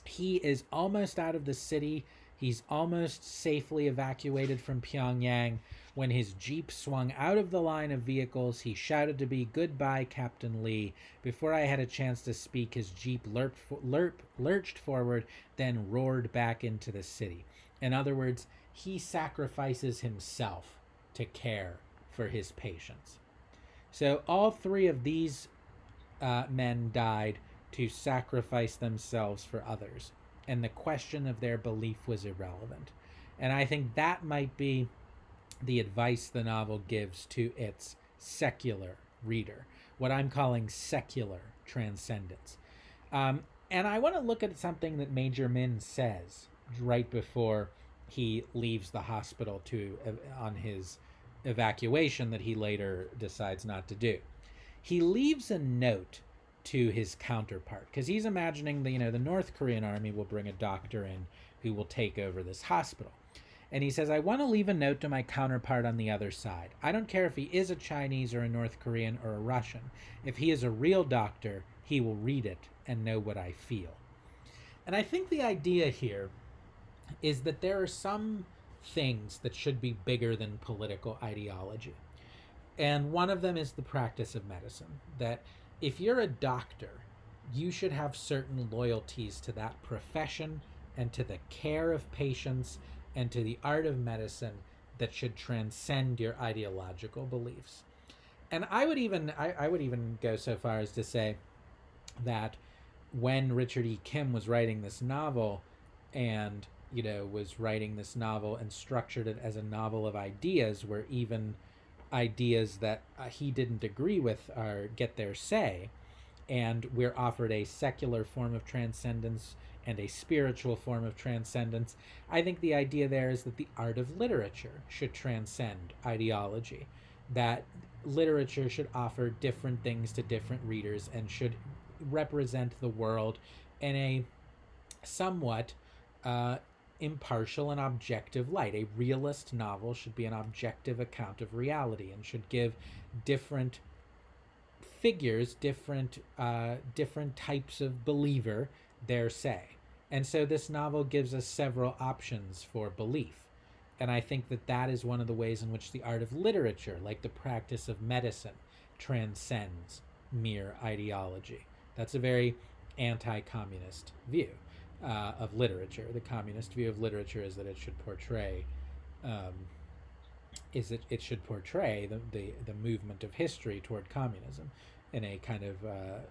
he is almost out of the city. He's almost safely evacuated from Pyongyang when his jeep swung out of the line of vehicles. He shouted to be "Goodbye, Captain Lee." Before I had a chance to speak, his jeep lurched forward, then roared back into the city. In other words, he sacrifices himself to care for his patients. So all three of these men died to sacrifice themselves for others, and the question of their belief was irrelevant. And I think that might be the advice the novel gives to its secular reader, what I'm calling secular transcendence. And I want to look at something that Major Min says right before he leaves the hospital on his evacuation that he later decides not to do. He leaves a note to his counterpart because he's imagining the North Korean army will bring a doctor in who will take over this hospital. And he says, "I want to leave a note to my counterpart on the other side. I don't care if he is a Chinese or a North Korean or a Russian. If he is a real doctor, he will read it and know what I feel." And I think the idea here is that there are some things that should be bigger than political ideology. And one of them is the practice of medicine, that if you're a doctor, you should have certain loyalties to that profession and to the care of patients and to the art of medicine that should transcend your ideological beliefs. And I would even go so far as to say that when Richard E. Kim was writing this novel and was writing this novel and structured it as a novel of ideas where even ideas that he didn't agree with get their say, and we're offered a secular form of transcendence and a spiritual form of transcendence. I think the idea there is that the art of literature should transcend ideology, that literature should offer different things to different readers and should represent the world in a somewhat impartial and objective light. A realist novel should be an objective account of reality and should give different figures, different types of believer their say. And so this novel gives us several options for belief. And I think that is one of the ways in which the art of literature, like the practice of medicine, transcends mere ideology. That's a very anti-communist view of literature. The communist view of literature is that it should portray is it should portray the movement of history toward communism in a kind of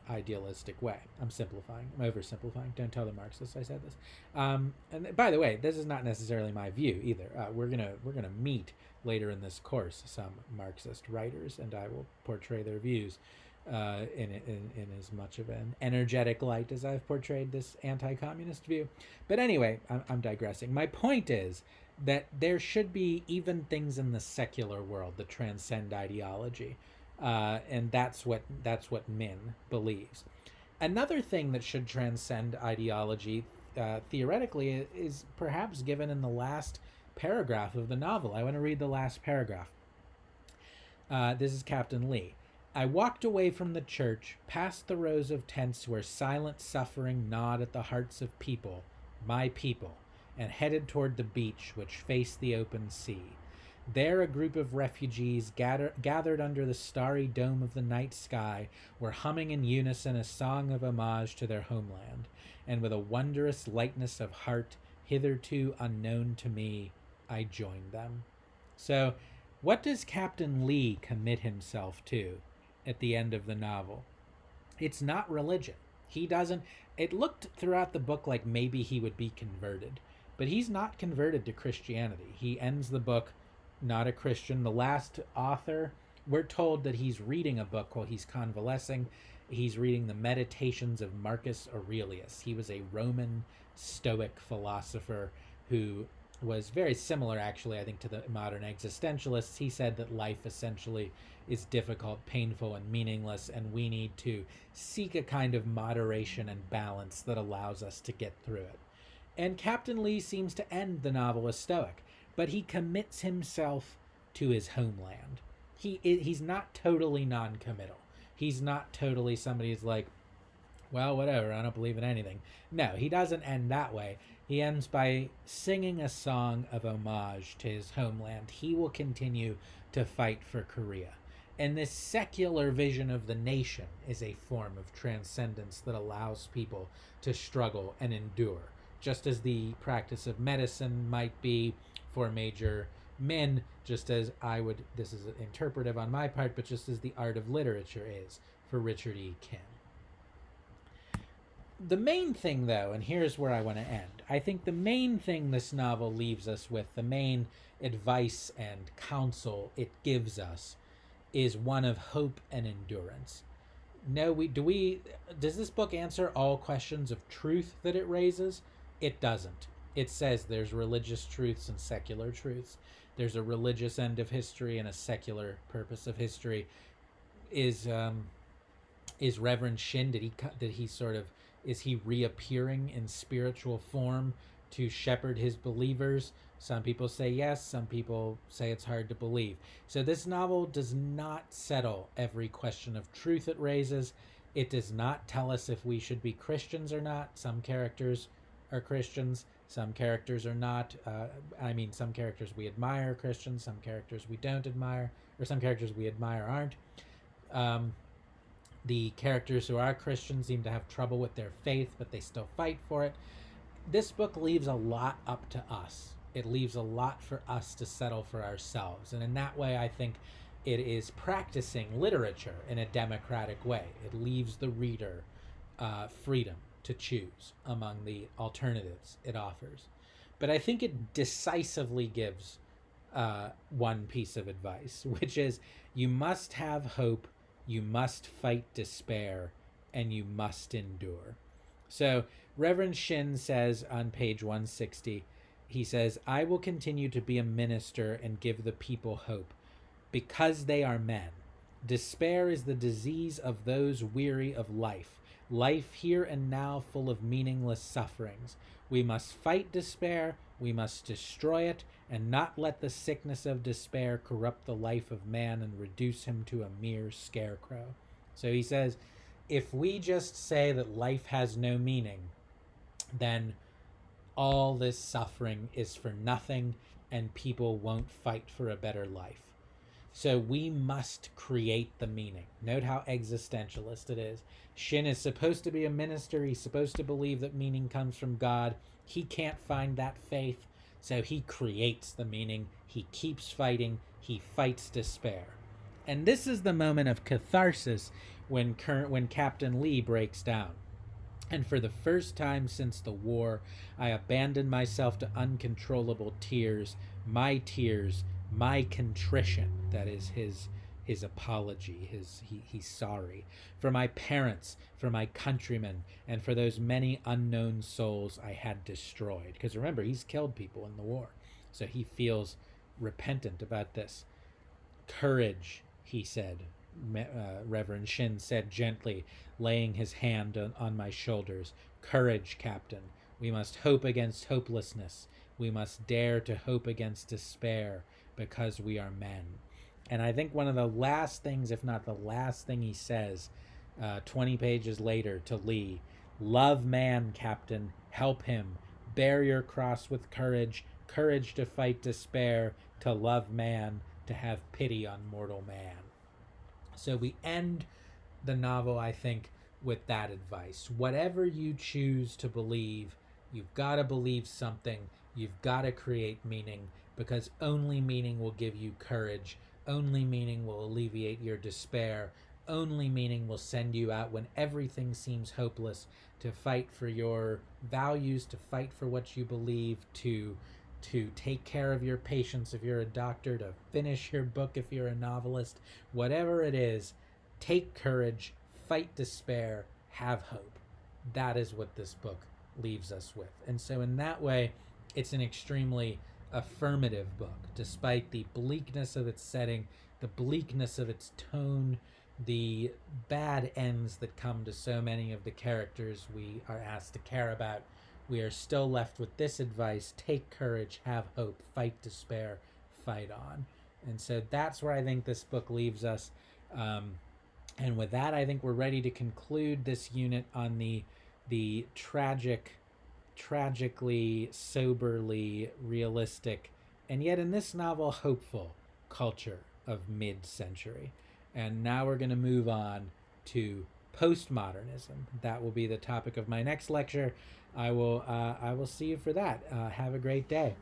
idealistic way. I'm simplifying. I'm oversimplifying. Don't tell the Marxists I said this. And by the way, this is not necessarily my view either. We're gonna meet later in this course some Marxist writers, and I will portray their views in as much of an energetic light as I've portrayed this anti-communist view. But anyway, I'm digressing. My point is that there should be even things in the secular world that transcend ideology, and that's what Min believes. Another thing that should transcend ideology, theoretically, is perhaps given in the last paragraph of the novel. I want to read the last paragraph. This is Captain Lee. I walked away from the church, past the rows of tents where silent suffering gnawed at the hearts of people, my people, and headed toward the beach which faced the open sea. There a group of refugees gathered under the starry dome of the night sky were humming in unison a song of homage to their homeland, and with a wondrous lightness of heart hitherto unknown to me, I joined them. So, what does Captain Lee commit himself to at the end of the novel? It's not religion. He doesn't. It looked throughout the book like maybe he would be converted, but he's not converted to Christianity. He ends the book not a Christian. The last author, we're told that he's reading a book while he's convalescing. He's reading the Meditations of Marcus Aurelius. He was a Roman Stoic philosopher who was very similar, actually, I think, to the modern existentialists. He said that life essentially is difficult, painful, and meaningless, and we need to seek a kind of moderation and balance that allows us to get through it. And Captain Lee seems to end the novel as Stoic, but he commits himself to his homeland. He's not totally non-committal. He's not totally somebody who's like, well, whatever, I don't believe in anything. No, he doesn't end that way. He ends by singing a song of homage to his homeland. He will continue to fight for Korea. And this secular vision of the nation is a form of transcendence that allows people to struggle and endure, just as the practice of medicine might be for Major Min, just as this is interpretive on my part, but just as the art of literature is for Richard E. Kim. The main thing, though, and here's where I want to end, I think the main thing this novel leaves us with, the main advice and counsel it gives us, is one of hope and endurance. Does this book answer all questions of truth that it raises? It doesn't. It says there's religious truths and secular truths. There's a religious end of history and a secular purpose of history. Is Reverend Shin, is he reappearing in spiritual form to shepherd his believers? Some people say yes, some people say it's hard to believe. So this novel does not settle every question of truth it raises. It does not tell us if we should be Christians or not. Some characters are Christians, some characters are not. Some characters we admire are Christians, some characters we don't admire, or some characters we admire aren't. The characters who are Christians seem to have trouble with their faith, but they still fight for it. This book leaves a lot up to us. It leaves a lot for us to settle for ourselves. And in that way, I think it is practicing literature in a democratic way. It leaves the reader freedom to choose among the alternatives it offers. But I think it decisively gives one piece of advice, which is you must have hope, you must fight despair, and you must endure. So Reverend Shin says on page 160, he says, I will continue to be a minister and give the people hope, because they are men. Despair is the disease of those weary of life here and now full of meaningless sufferings. We must fight despair, we must destroy it, and not let the sickness of despair corrupt the life of man and reduce him to a mere scarecrow. So he says, if we just say that life has no meaning, then all this suffering is for nothing and people won't fight for a better life. So we must create the meaning. Note how existentialist it is. Shin is supposed to be a minister. He's supposed to believe that meaning comes from God. He can't find that faith. So he creates the meaning, he keeps fighting, he fights despair. And this is the moment of catharsis when Captain Lee breaks down. And for the first time since the war, I abandoned myself to uncontrollable tears, my contrition, that is his apology, he's sorry, for my parents, for my countrymen, and for those many unknown souls I had destroyed. Because remember, he's killed people in the war, so he feels repentant about this. Courage, he said, Reverend Shin said gently, laying his hand on my shoulders. Courage, Captain. We must hope against hopelessness. We must dare to hope against despair, because we are men. And I think one of the last things, if not the last thing he says, 20 pages later to Lee, love man, Captain. Help him. Bear your cross with courage. Courage to fight despair. To love man. To have pity on mortal man. So we end the novel, I think, with that advice. Whatever you choose to believe, you've got to believe something. You've got to create meaning, because only meaning will give you courage. Only meaning will alleviate your despair. Only meaning will send you out when everything seems hopeless, to fight for your values, to fight for what you believe, to take care of your patients if you're a doctor, to finish your book if you're a novelist. Whatever it is, take courage, fight despair, have hope. That is what this book leaves us with. And so in that way, it's an extremely affirmative book, despite the bleakness of its setting, the bleakness of its tone, the bad ends that come to so many of the characters we are asked to care about. We are still left with this advice: take courage, have hope, fight despair, fight on. And so that's where I think this book leaves us. And with that, I think we're ready to conclude this unit on the tragically, soberly realistic, and yet in this novel, hopeful culture of mid-century. And now we're going to move on to postmodernism. That will be the topic of my next lecture. I will see you for that. Have a great day.